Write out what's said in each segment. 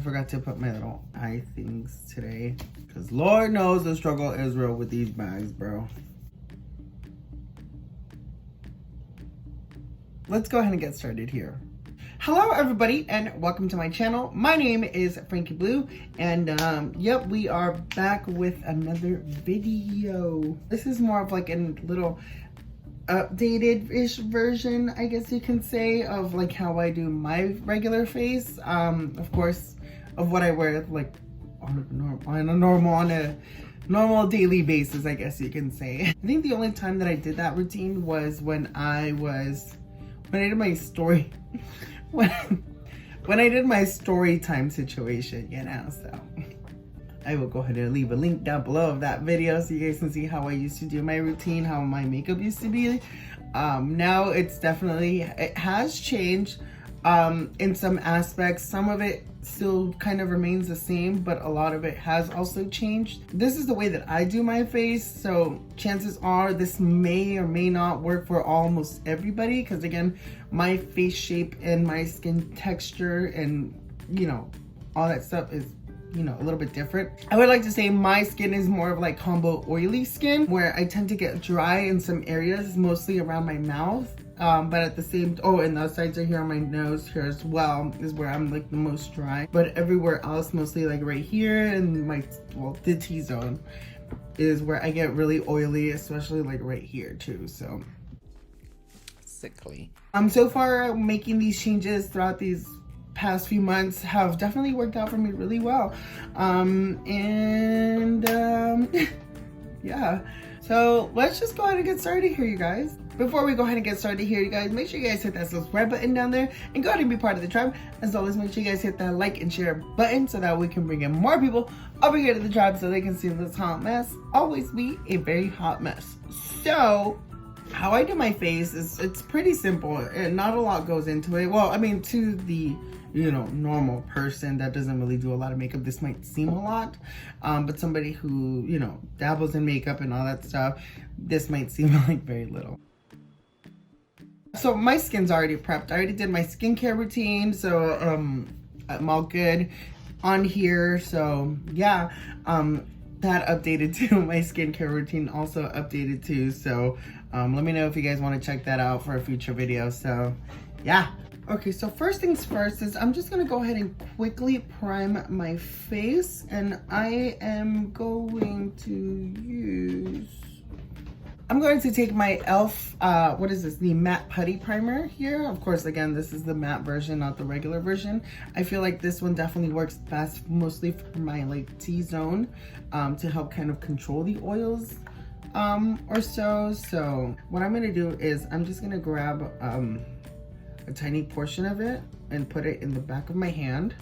forgot to put my little eye things today. Because Lord knows the struggle is real with these bags, bro. Let's go ahead and get started here. Hello everybody and welcome to my channel. My name is Frankie Blue and yep, we are back with another video. This is more of like a little updated-ish version, I guess you can say, of like how I do my regular face. Of course, of what I wear like on a normal daily basis, I guess you can say. I think the only time that I did that routine was when I did my story when I did my story time situation, you know. So I will go ahead and leave a link down below of that video so you guys can see how I used to do my routine, how my makeup used to be. Now it has changed in some aspects. Some of it still kind of remains the same, but a lot of it has also changed. This is the way that I do my face, so chances are this may or may not work for almost everybody, because again, my face shape and my skin texture and, you know, all that stuff is, you know, a little bit different. I would like to say my skin is more of like combo oily skin, where I tend to get dry in some areas, mostly around my mouth. But at the same, and the sides of here on my nose here as well is where I'm like the most dry. But everywhere else, mostly like right here and the T-zone is where I get really oily, especially like right here too. So sickly. So far making these changes throughout these past few months have definitely worked out for me really well. Yeah. So let's just go ahead and get started here, you guys. Before we go ahead and get started here, you guys, make sure you guys hit that subscribe button down there and go ahead and be part of the tribe. As always, make sure you guys hit that like and share button so that we can bring in more people over here to the tribe so they can see this hot mess always be a very hot mess. So how I do my face is, it's pretty simple and not a lot goes into it. Well, I mean, to the, you know, normal person that doesn't really do a lot of makeup, this might seem a lot, but somebody who, you know, dabbles in makeup and all that stuff, this might seem like very little. So my skin's already prepped. I already did my skincare routine, so I'm all good on here. So yeah, that updated too. My skincare routine also updated too. So let me know if you guys want to check that out for a future video. So yeah. Okay, so first things first is I'm just gonna go ahead and quickly prime my face, and I'm going to take my e.l.f. What is this? The matte putty primer here. Of course, again, this is the matte version, not the regular version. I feel like this one definitely works best, mostly for my like T-zone, to help kind of control the oils or so. So what I'm gonna do is I'm just gonna grab a tiny portion of it and put it in the back of my hand.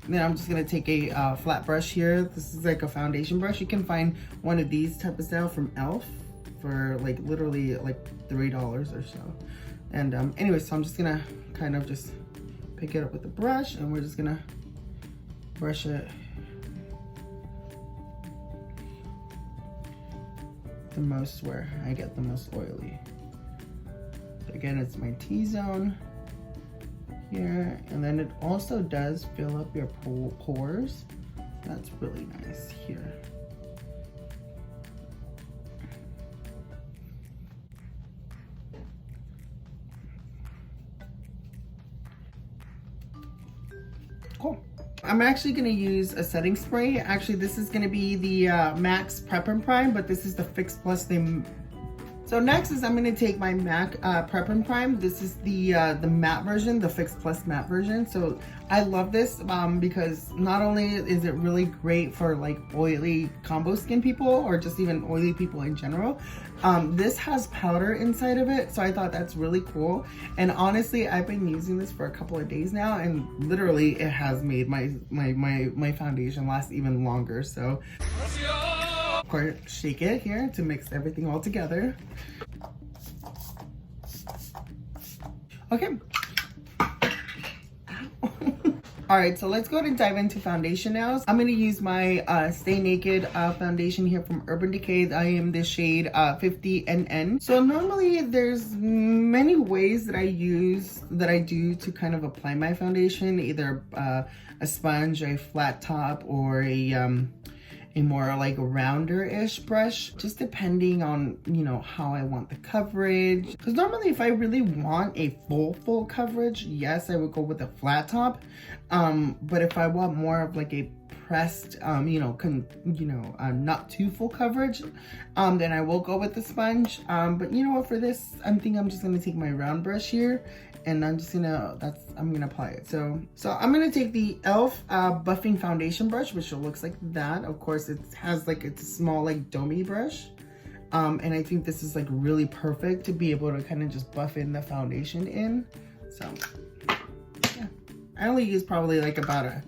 And then I'm just gonna take a flat brush here. This is like a foundation brush. You can find one of these type of style from e.l.f. for like literally like $3 or so. And anyway, so I'm just gonna kind of just pick it up with the brush, and we're just gonna brush it the most where I get the most oily. Again, it's my T-zone here, and then it also does fill up your pores. That's really nice here. Cool. I'm actually going to use a setting spray. Actually, this is going to be the Max Prep and Prime, but this is the Fix Plus thing. So next is I'm going to take my MAC Prep and Prime. This is the matte version, the Fix Plus matte version. So I love this because not only is it really great for like oily combo skin people or just even oily people in general, this has powder inside of it. So I thought that's really cool. And honestly, I've been using this for a couple of days now, and literally it has made my foundation last even longer. So of course, shake it here to mix everything all together. Okay. All right, so let's go ahead and dive into foundation now. I'm going to use my Stay Naked foundation here from Urban Decay. I am the shade 50NN. So normally there's many ways that I do to kind of apply my foundation, either a sponge, a flat top, or a more like rounder-ish brush, just depending on, you know, how I want the coverage. Because normally if I really want a full coverage, yes, I would go with a flat top. But if I want more of like a pressed, not too full coverage, then I will go with the sponge. But you know what, for this, I think I'm just gonna take my round brush here, and I'm gonna apply it. So I'm gonna take the e.l.f. buffing foundation brush, which looks like that. Of course, it's a small like domey brush. And I think this is like really perfect to be able to kind of just buff in the foundation in. So yeah, I only use probably like about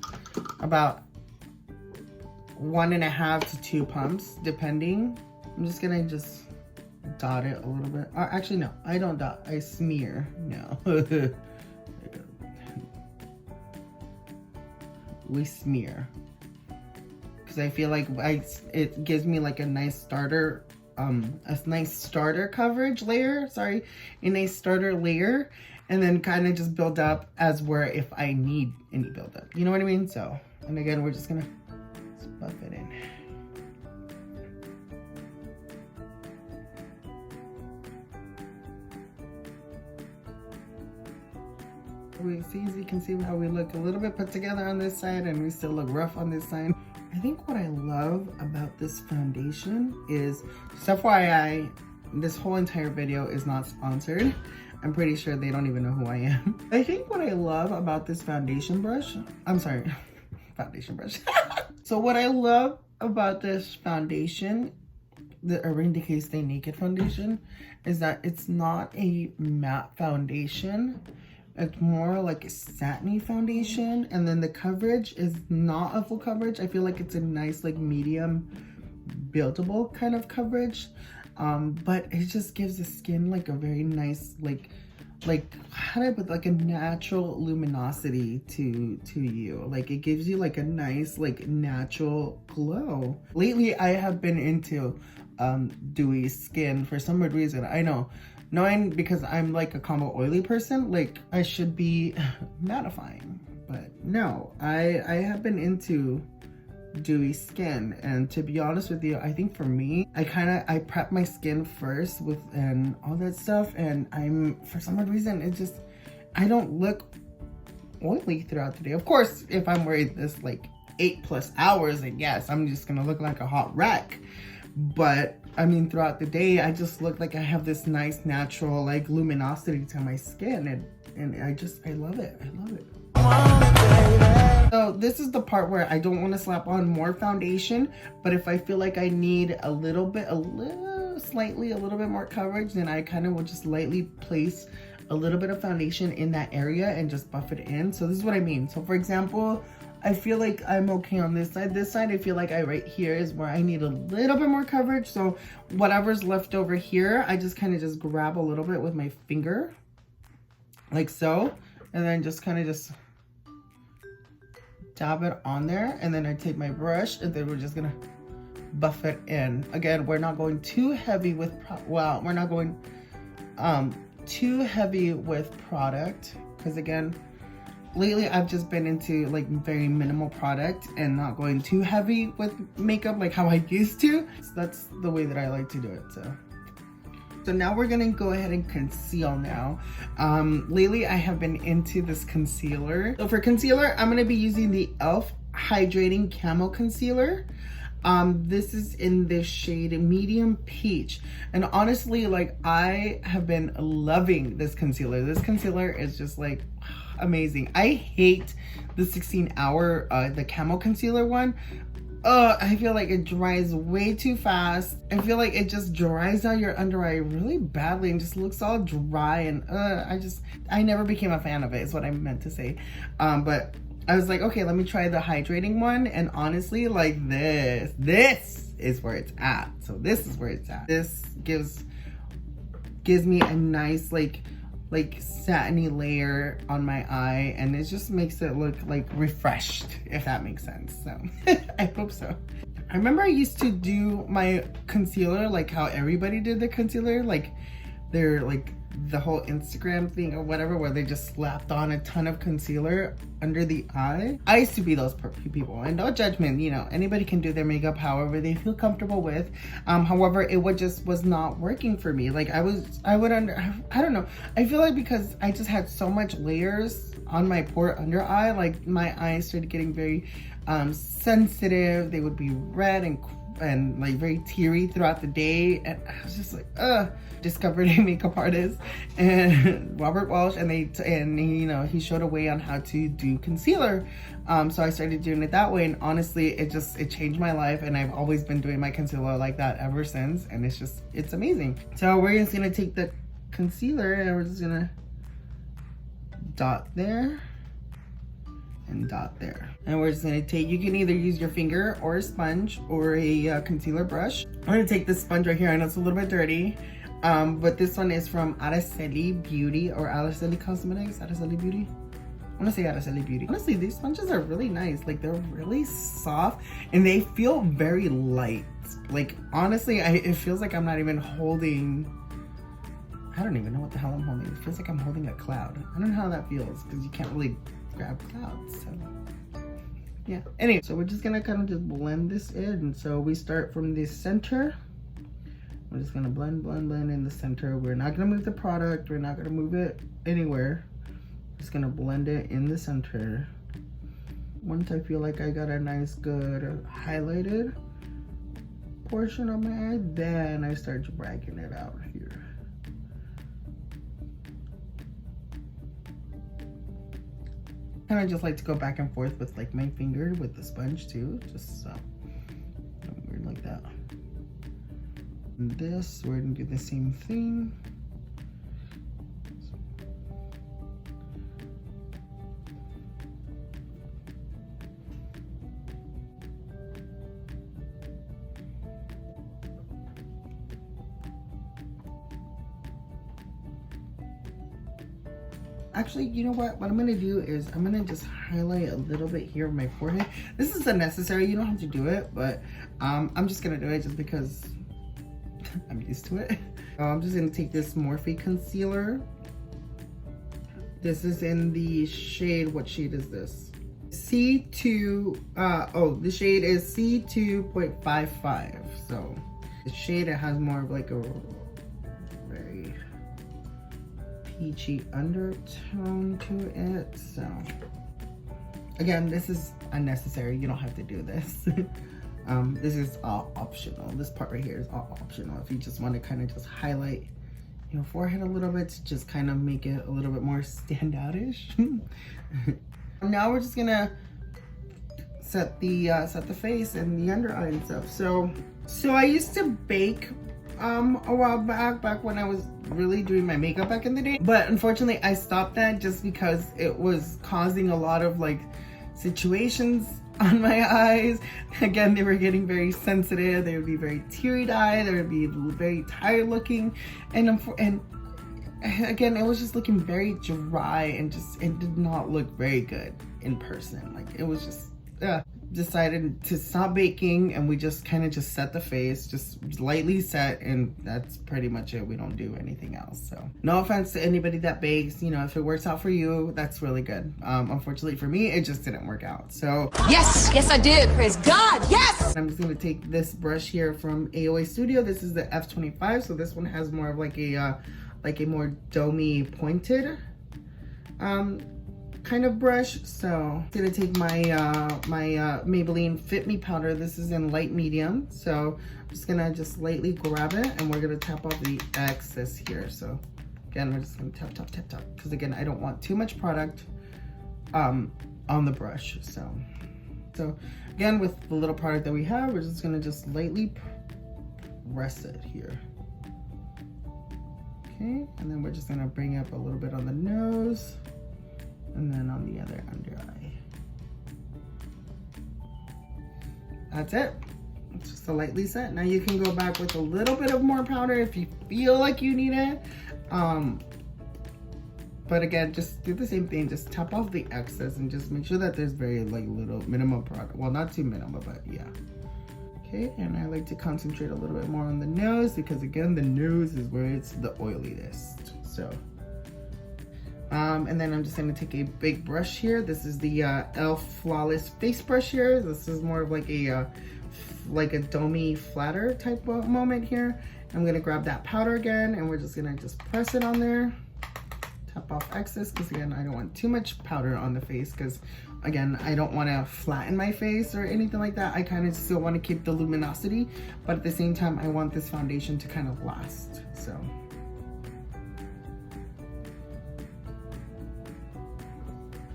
1.5 to 2 pumps, depending. I'm just gonna dot it a little bit. Actually, no, I don't dot, I smear. No. We smear. Because I feel like it gives me like a nice starter, coverage layer, a nice starter layer, and then kind of just build up as where if I need any build up. You know what I mean? So, and again, we're just gonna buff it in. As you can see how we look a little bit put together on this side, and we still look rough on this side. I think what I love about this foundation is, just FYI, this whole entire video is not sponsored. I'm pretty sure they don't even know who I am. I think what I love about this foundation brush, So what I love about this foundation, the Urban Decay Stay Naked foundation, is that it's not a matte foundation. It's more like a satiny foundation, and then the coverage is not a full coverage. I feel like it's a nice like medium buildable kind of coverage, but it just gives the skin like a very nice like how do I put, like a natural luminosity to you. Like it gives you like a nice like natural glow. Lately I have been into dewy skin for some weird reason. I know, knowing because I'm like a combo oily person, like I should be mattifying, but no, I have been into dewy skin. And to be honest with you, I think for me, I prep my skin first with and all that stuff, and for some odd reason I don't look oily throughout the day. Of course, if I'm wearing this like 8+ hours, then yes, I'm just gonna look like a hot wreck. But I mean, throughout the day, I just look like I have this nice natural like luminosity to my skin, and I love it. I love it. So this is the part where I don't want to slap on more foundation, but if I feel like I need a little bit more coverage, then I kind of will just lightly place a little bit of foundation in that area and just buff it in. So this is what I mean. So for example, I feel like I'm okay on this side. This side, I feel like right here is where I need a little bit more coverage. So whatever's left over here, I just kind of just grab a little bit with my finger, like so, and then just kind of dab it on there. And then I take my brush, and then we're just gonna buff it in. Again, we're not going too heavy with, we're not going too heavy with product, because again, lately I've just been into like very minimal product and not going too heavy with makeup like how I used to. So that's the way that I like to do it. So now we're gonna go ahead and conceal now. Lately I have been into this concealer. So for concealer, I'm gonna be using the e.l.f. Hydrating Camo Concealer. This is in the shade Medium Peach. And honestly, like I have been loving this concealer. This concealer is just like amazing. I hate the 16-hour, the Camo Concealer one. I feel like it dries way too fast. I feel like it just dries out your under eye really badly and just looks all dry, and I never became a fan of it, is what I meant to say. But I was like, okay, let me try the hydrating one, and honestly, like this is where it's at. So this is where it's at. This gives me a nice like like satiny layer on my eye, and it just makes it look like refreshed, if that makes sense. So I hope so. I remember I used to do my concealer like how everybody did their concealer, like they're like the whole Instagram thing or whatever, where they just slapped on a ton of concealer under the eye. I used to be those people, and no judgment, you know, anybody can do their makeup however they feel comfortable with. However, it was not working for me. Like I don't know. I feel like because I just had so much layers on my poor under eye, like my eyes started getting very sensitive. They would be red and like very teary throughout the day, and I was just like, discovered a makeup artist and Robert Walsh, and you know, he showed a way on how to do concealer. So I started doing it that way, and honestly, it changed my life, and I've always been doing my concealer like that ever since, and it's amazing. So we're just gonna take the concealer and we're just gonna dot there and dot there, and we're just gonna take, you can either use your finger or a sponge or a concealer brush. I'm gonna take this sponge right here. I know it's a little bit dirty, but this one is from Araceli Beauty or Araceli Cosmetics. Araceli Beauty, I want to say Araceli Beauty. Honestly, these sponges are really nice. Like they're really soft and they feel very light. Like honestly, it feels like I'm not even holding, I don't even know what the hell I'm holding. It feels like I'm holding a cloud. I don't know how that feels because you can't really grab clouds. So yeah. Anyway, so we're just gonna kind of just blend this in. So we start from the center. We're just gonna blend in the center. We're not gonna move the product. We're not gonna move it anywhere. Just gonna blend it in the center. Once I feel like I got a nice good highlighted portion of my eye, then I start dragging it out here. And I just like to go back and forth with like my finger with the sponge too, just so weird like that. And this, we're gonna do the same thing. Actually, you know what I'm gonna do is I'm gonna just highlight a little bit here on my forehead. This is unnecessary, you don't have to do it, but I'm just gonna do it just because I'm used to it. I'm just gonna take this Morphe concealer. This is in the shade, what shade is this? C2, the shade is C2.55. So the shade, it has more of like a very peachy undertone to it. So again, this is unnecessary, you don't have to do this. This is all optional. This part right here is all optional. If you just want to kind of just highlight your forehead a little bit to just kind of make it a little bit more standout-ish. Now we're just gonna set the face and the under eye and stuff. So I used to bake a while back when I was really doing my makeup back in the day, but unfortunately I stopped that just because it was causing a lot of like situations on my eyes. Again, they were getting very sensitive. They would be very teary-eyed. They would be very tired looking, and again, it was just looking very dry and just, it did not look very good in person. Like it was just decided to stop baking, and we just kind of just set the face, just lightly set, and that's pretty much it. We don't do anything else. So no offense to anybody that bakes, you know, if it works out for you, that's really good. Unfortunately for me, it just didn't work out. So yes I did, praise God, yes. I'm just gonna take this brush here from AOA Studio. This is the F25, so this one has more of like a more domey pointed kind of brush. So I'm gonna take my Maybelline Fit Me powder. This is in light medium, so I'm just gonna just lightly grab it, and we're gonna tap off the excess here. So again, we're just gonna tap because again, I don't want too much product on the brush. So again, with the little product that we have, we're just gonna just lightly press it here. Okay, and then we're just gonna bring up a little bit on the nose, and then on the other under eye. That's it. It's just a lightly set. Now you can go back with a little bit of more powder if you feel like you need it. But again, just do the same thing. Just tap off the excess and just make sure that there's very like little minimum product. Well, not too minimal, but yeah. Okay, and I like to concentrate a little bit more on the nose because again, the nose is where it's the oiliest. So, and then I'm just gonna take a big brush here. This is the e.l.f. Flawless Face Brush here. This is more of like a domey flatter type of moment here. I'm gonna grab that powder again and we're just gonna press it on there. Tap off excess because again, I don't want too much powder on the face because again, I don't want to flatten my face or anything like that. I kind of still want to keep the luminosity, but at the same time, I want this foundation to kind of last. So.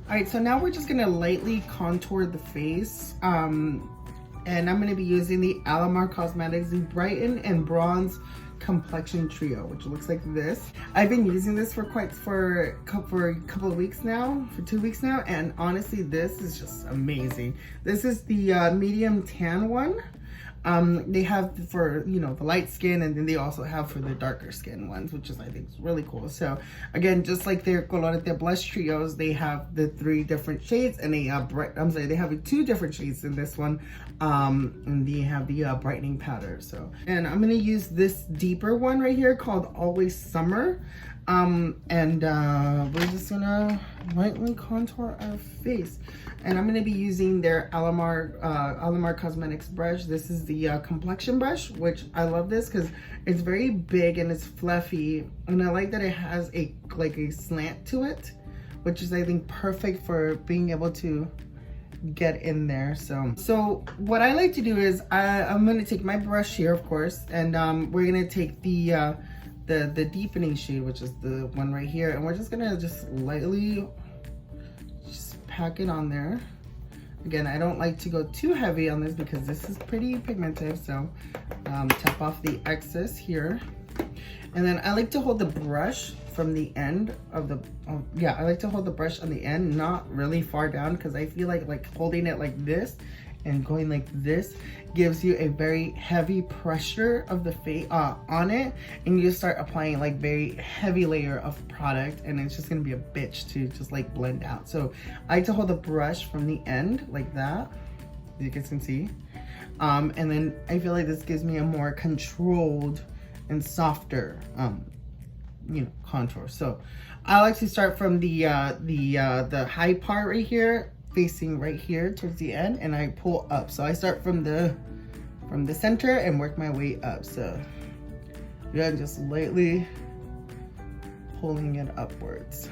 All right, so now we're just gonna lightly contour the face. And I'm gonna be using the Alamar Cosmetics Brighten and Bronze Complexion Trio, which looks like this. I've been using this for a couple of weeks now, for 2 weeks now, and honestly, this is just amazing. This is the medium tan one. They have for, you know, the light skin, and then they also have for the darker skin ones, which is, I think, is really cool. So again, just like their Colorete Blush Trios, they have the 3 different shades, and they they have 2 different shades in this one, and they have the brightening powder. So, and I'm gonna use this deeper one right here called Always Summer, and we're just gonna lightly contour our face. And I'm gonna be using their Alamar Cosmetics brush. This is the complexion brush, which I love this because it's very big and it's fluffy. And I like that it has a slant to it, which is, I think, perfect for being able to get in there. So what I like to do is I'm gonna take my brush here, of course, and we're gonna take the deepening shade, which is the one right here, and we're just gonna lightly pack it on there. Again, I don't like to go too heavy on this because this is pretty pigmented, so tap off the excess here. And then I like to hold the brush from the end of the, I like to hold the brush on the end, not really far down, because I feel like holding it like this and going like this gives you a very heavy pressure of the face on it, and you start applying like very heavy layer of product, and it's just gonna be a bitch to just like blend out. So I like to hold the brush from the end like that, as you guys can see, and then I feel like this gives me a more controlled and softer you know, contour. So I like to start from the high part right here, facing right here towards the end, and I pull up. So I start from the center and work my way up. So yeah, just lightly pulling it upwards.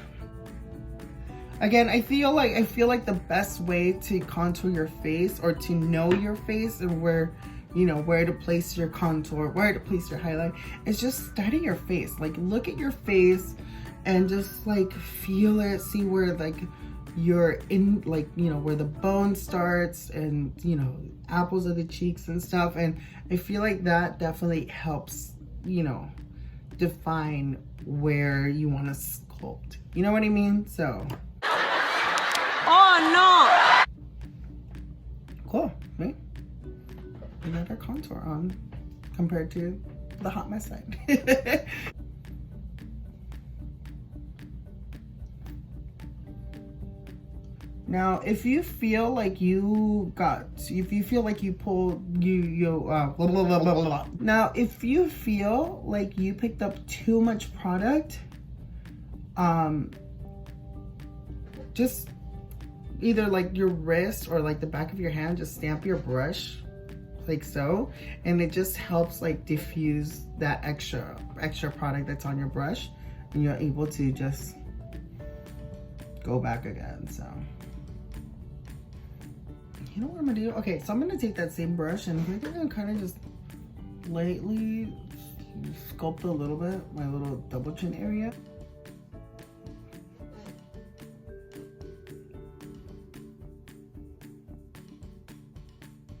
Again, I feel like the best way to contour your face, or to know your face and where, you know, where to place your contour, where to place your highlight, is just study your face. Like, look at your face and just like feel it, see where like you're in, like, you know, where the bone starts, and, you know, apples of the cheeks and stuff. And I feel like that definitely helps, you know, define where you want to sculpt. You know what I mean? So. Oh no! Cool, right? We got our contour on compared to the hot mess side. Now, if you feel like you pulled, Now, if you feel like you picked up too much product, just either like your wrist or like the back of your hand, just stamp your brush like so, and it just helps like diffuse that extra product that's on your brush, and you're able to just go back again. So you know what I'm gonna do? Okay, so I'm gonna take that same brush and we're gonna kind of just lightly sculpt a little bit my little double chin area.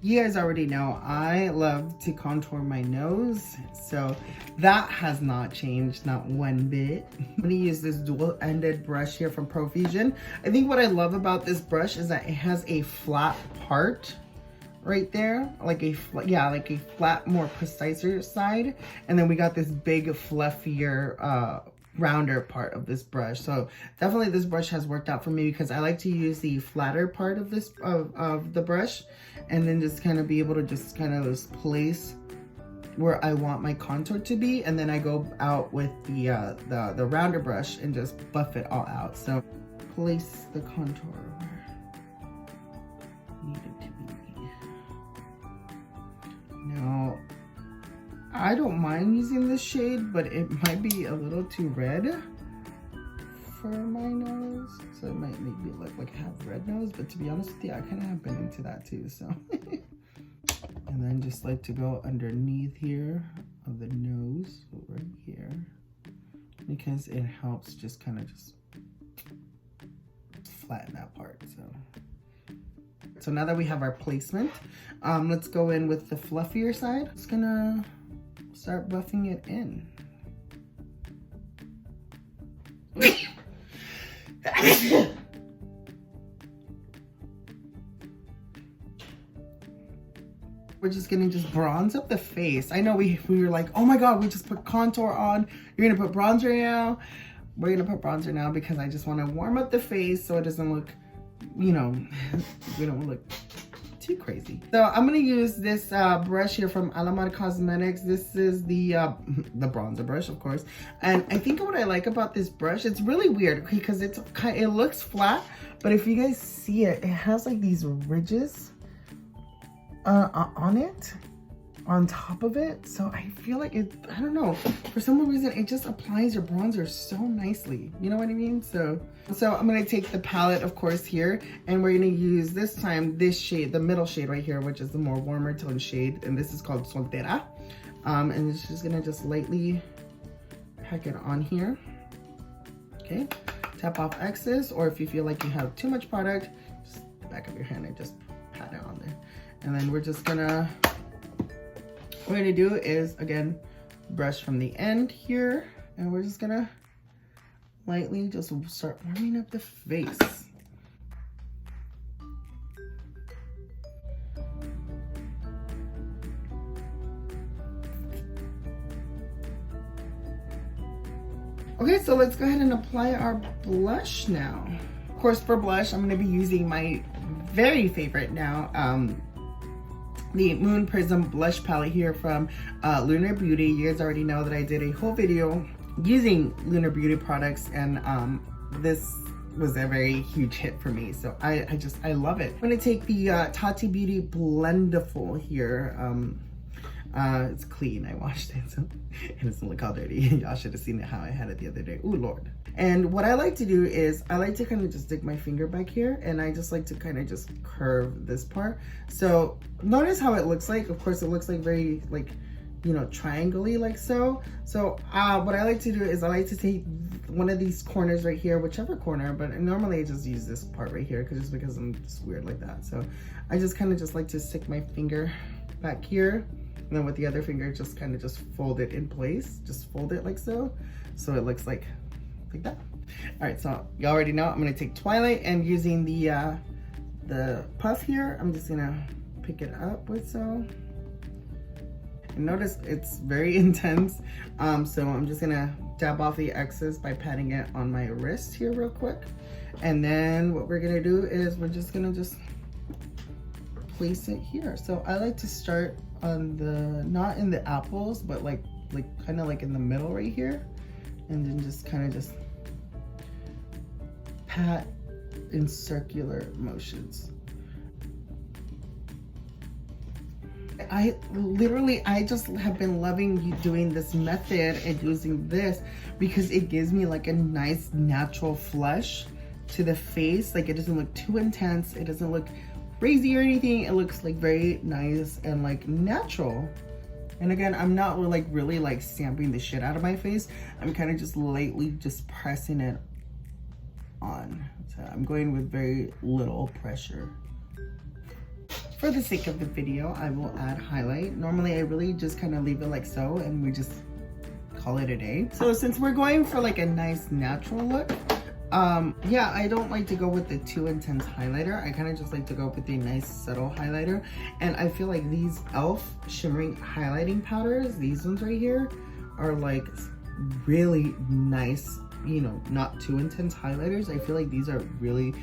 You guys already know I love to contour my nose, so that has not changed, not one bit. I'm gonna use this dual-ended brush here from Profusion. I think what I love about this brush is that it has a flat part right there, like a flat, more precise side, and then we got this big, fluffier rounder part of this brush. So definitely this brush has worked out for me because I like to use the flatter part of this of the brush, and then just kind of be able to just kind of just place where I want my contour to be, and then I go out with the rounder brush and just buff it all out. So place the contour where I need it to be. Now I don't mind using this shade, but it might be a little too red for my nose, so it might make me look like I have red nose, but to be honest with you, I kind of have been into that too, so. And then just like to go underneath here of the nose, right here, because it helps just kind of just flatten that part. So now that we have our placement, let's go in with the fluffier side. Just gonna start buffing it in. We're just gonna just bronze up the face. I know we were like, oh my god, we just put contour on. You're gonna put bronzer now. We're gonna put bronzer now because I just want to warm up the face so it doesn't look, you know, we don't look too crazy. So I'm gonna use this brush here from Alamar Cosmetics. This is the bronzer brush, of course. And I think what I like about this brush, it's really weird because it looks flat, but if you guys see it, it has like these ridges on it, on top of it. So I feel like it, I don't know, for some reason it just applies your bronzer so nicely, you know what I mean? So I'm gonna take the palette, of course, here, and we're gonna use this time this shade, the middle shade right here, which is the more warmer tone shade, and this is called Soltera. And it's just gonna just lightly pack it on here. Okay, tap off excess, or if you feel like you have too much product, just the back of your hand and just pat it on there. And then we're just gonna, what we're gonna do is, again, brush from the end here, and we're just gonna lightly just start warming up the face. Okay, so let's go ahead and apply our blush now. Of course, for blush, I'm gonna be using my very favorite now, the Moon Prism blush palette here from Lunar Beauty. You guys already know that I did a whole video using Lunar Beauty products, and this was a very huge hit for me. So I love it. I'm gonna take the Tati Beauty Blendiful here. It's clean, I washed it, so it doesn't look all dirty. Y'all should have seen it how I had it the other day. Ooh, Lord. And what I like to do is I like to kind of just stick my finger back here, and I just like to kind of just curve this part. So notice how it looks like. Of course, it looks like very, like, you know, triangle-y, like so. So what I like to do is I like to take one of these corners right here, whichever corner, but normally I just use this part right here because I'm just weird like that. So I just kind of just like to stick my finger back here, and then with the other finger, just kind of just fold it in place. Just fold it like so. So it looks like that. All right, so you already know I'm gonna take Twilight, and using the puff here, I'm just gonna pick it up with so. And notice it's very intense. So I'm just gonna dab off the excess by patting it on my wrist here real quick. And then what we're gonna do is we're just gonna just place it here. So I like to start on the, not in the apples, but like kind of like in the middle right here. And then just kind of just pat in circular motions. I just have been loving doing this method and using this because it gives me like a nice natural flush to the face. Like, it doesn't look too intense. It doesn't look crazy or anything. It looks like very nice and like natural. And again, I'm not like really like stamping the shit out of my face. I'm kind of just lightly just pressing it on. So I'm going with very little pressure. For the sake of the video, I will add highlight. Normally I really just kind of leave it like so, and we just call it a day. So since we're going for like a nice natural look, yeah, I don't like to go with the too intense highlighter. I kind of just like to go with a nice subtle highlighter. And I feel like these e.l.f. shimmering highlighting powders, these ones right here, are like really nice, you know, not too intense highlighters. I feel like these are really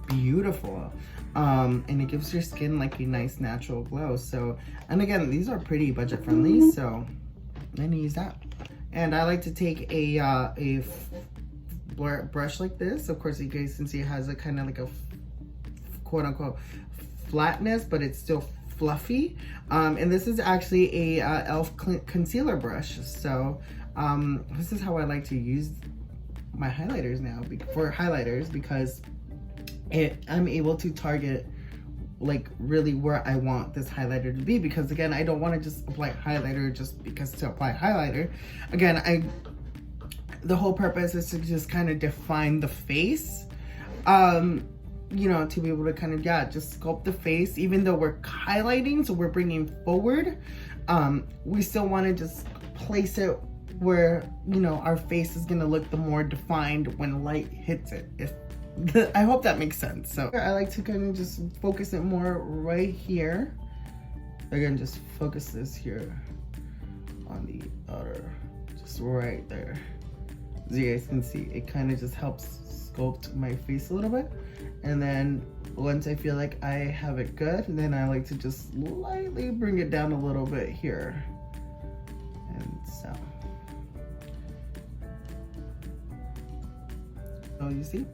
beautiful. And it gives your skin like a nice natural glow. So, and again, these are pretty budget friendly, so I'm gonna use that. And I like to take a brush like this. Of course, you guys can see it has a kind of like a quote unquote flatness, but it's still fluffy. And this is actually a e.l.f. concealer brush. So this is how I like to use my highlighters now for highlighters, because I'm able to target like really where I want this highlighter to be, because again, I don't want to just apply highlighter just because to apply highlighter. Again, the whole purpose is to just kind of define the face, you know, to be able to kind of, yeah, just sculpt the face. Even though we're highlighting, so we're bringing forward, we still want to just place it where, you know, our face is going to look the more defined when light hits it. I hope that makes sense. So I like to kind of just focus it more right here. Again, just focus this here on the outer, just right there. As you guys can see, it kind of just helps sculpt my face a little bit. And then once I feel like I have it good, then I like to just lightly bring it down a little bit here. And so you see?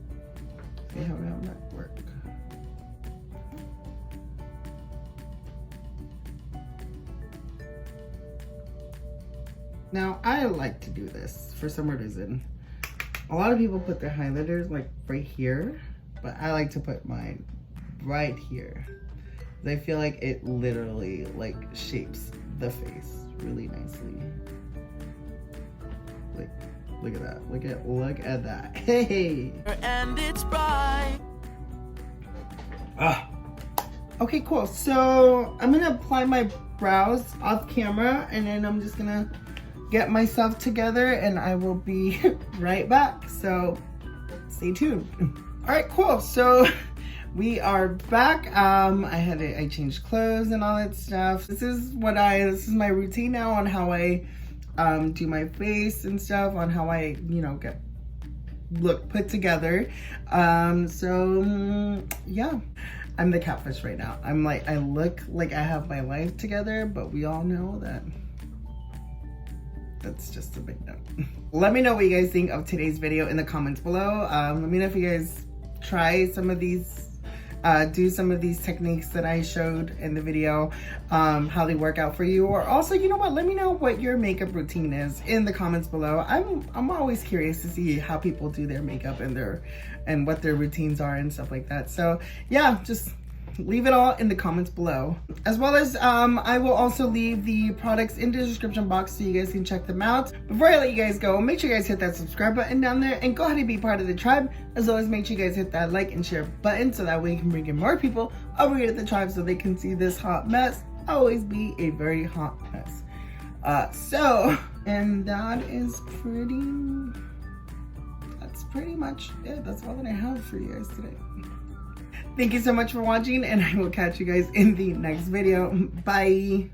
See how that work? Now, I like to do this for some reason. A lot of people put their highlighters like right here, but I like to put mine right here. I feel like it literally like shapes the face really nicely. Like, look at that. Look at that. Hey. And it's bright. Okay, cool. So I'm gonna apply my brows off camera, and then I'm just gonna get myself together, and I will be right back. So stay tuned. All right, cool. So we are back. I changed clothes and all that stuff. This is this is my routine now on how I do my face and stuff, on how I, you know, look put together. Yeah, I'm the catfish right now. I look like I have my life together, but we all know that that's just a big no. Let me know what you guys think of today's video in the comments below. Let me know if you guys try some of these, do some of these techniques that I showed in the video, how they work out for you. Or also, you know what, let me know what your makeup routine is in the comments below. I'm always curious to see how people do their makeup and what their routines are and stuff like that. So yeah, just leave it all in the comments below. As well as I will also leave the products in the description box so you guys can check them out. Before I let you guys go, make sure you guys hit that subscribe button down there and go ahead and be part of the tribe. As always, make sure you guys hit that like and share button so that way you can bring in more people over here to the tribe so they can see this hot mess always be a very hot mess. And that's pretty much it. That's all that I have for you guys today. Thank you so much for watching, and I will catch you guys in the next video. Bye.